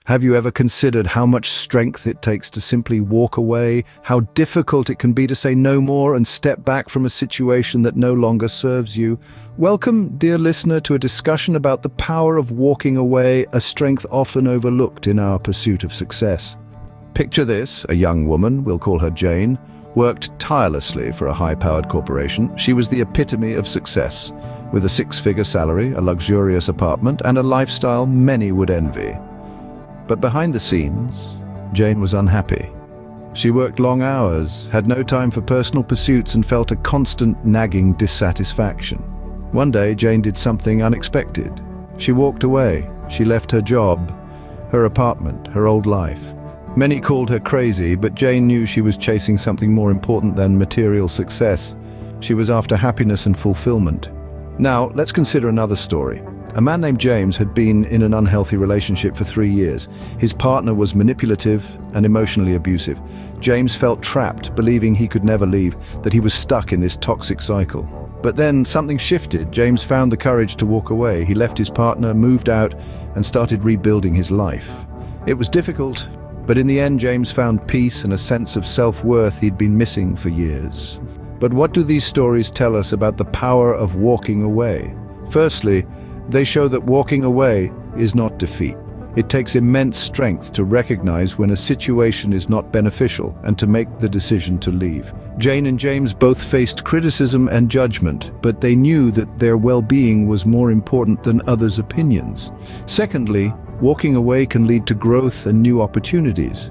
Have you ever considered how much strength it takes to simply walk away? How difficult it can be to say no more and step back from a situation that no longer serves you? Welcome, dear listener, to a discussion about the power of walking away, a strength often overlooked in our pursuit of success. Picture this: a young woman, we'll call her Jane, worked tirelessly for a high-powered corporation. She was the epitome of success, with a six-figure salary, a luxurious apartment, and a lifestyle many would envy. But behind the scenes, Jane was unhappy. She worked long hours, had no time for personal pursuits, and felt a constant nagging dissatisfaction. One day, Jane did something unexpected. She walked away. She left her job, her apartment, her old life. Many called her crazy, but Jane knew she was chasing something more important than material success. She was after happiness and fulfillment. Now, let's consider another story. A man named James had been in an unhealthy relationship for 3 years. His partner was manipulative and emotionally abusive. James felt trapped, believing he could never leave, that he was stuck in this toxic cycle. But then something shifted. James found the courage to walk away. He left his partner, moved out, and started rebuilding his life. It was difficult, but in the end, James found peace and a sense of self-worth he'd been missing for years. But what do these stories tell us about the power of walking away? Firstly, they show that walking away is not defeat. It takes immense strength to recognize when a situation is not beneficial and to make the decision to leave. Jane and James both faced criticism and judgment, but they knew that their well-being was more important than others' opinions. Secondly, walking away can lead to growth and new opportunities.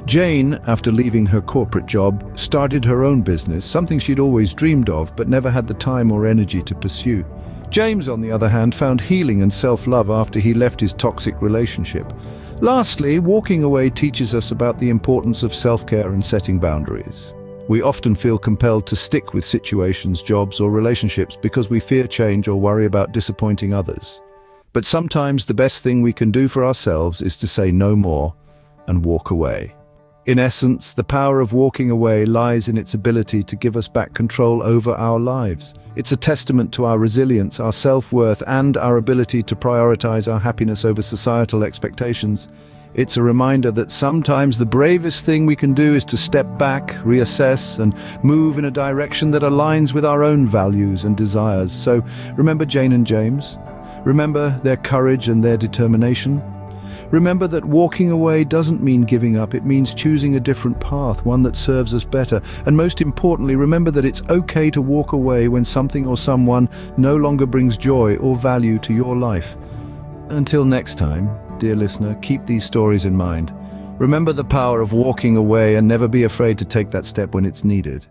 Jane, after leaving her corporate job, started her own business, something she'd always dreamed of but never had the time or energy to pursue. James, on the other hand, found healing and self-love after he left his toxic relationship. Lastly, walking away teaches us about the importance of self-care and setting boundaries. We often feel compelled to stick with situations, jobs, or relationships because we fear change or worry about disappointing others. But sometimes the best thing we can do for ourselves is to say no more and walk away. In essence, the power of walking away lies in its ability to give us back control over our lives. It's a testament to our resilience, our self-worth, and our ability to prioritize our happiness over societal expectations. It's a reminder that sometimes the bravest thing we can do is to step back, reassess, and move in a direction that aligns with our own values and desires. So remember Jane and James. Remember their courage and their determination. Remember that walking away doesn't mean giving up, it means choosing a different path, one that serves us better. And most importantly, remember that it's okay to walk away when something or someone no longer brings joy or value to your life. Until next time, dear listener, keep these stories in mind. Remember the power of walking away and never be afraid to take that step when it's needed.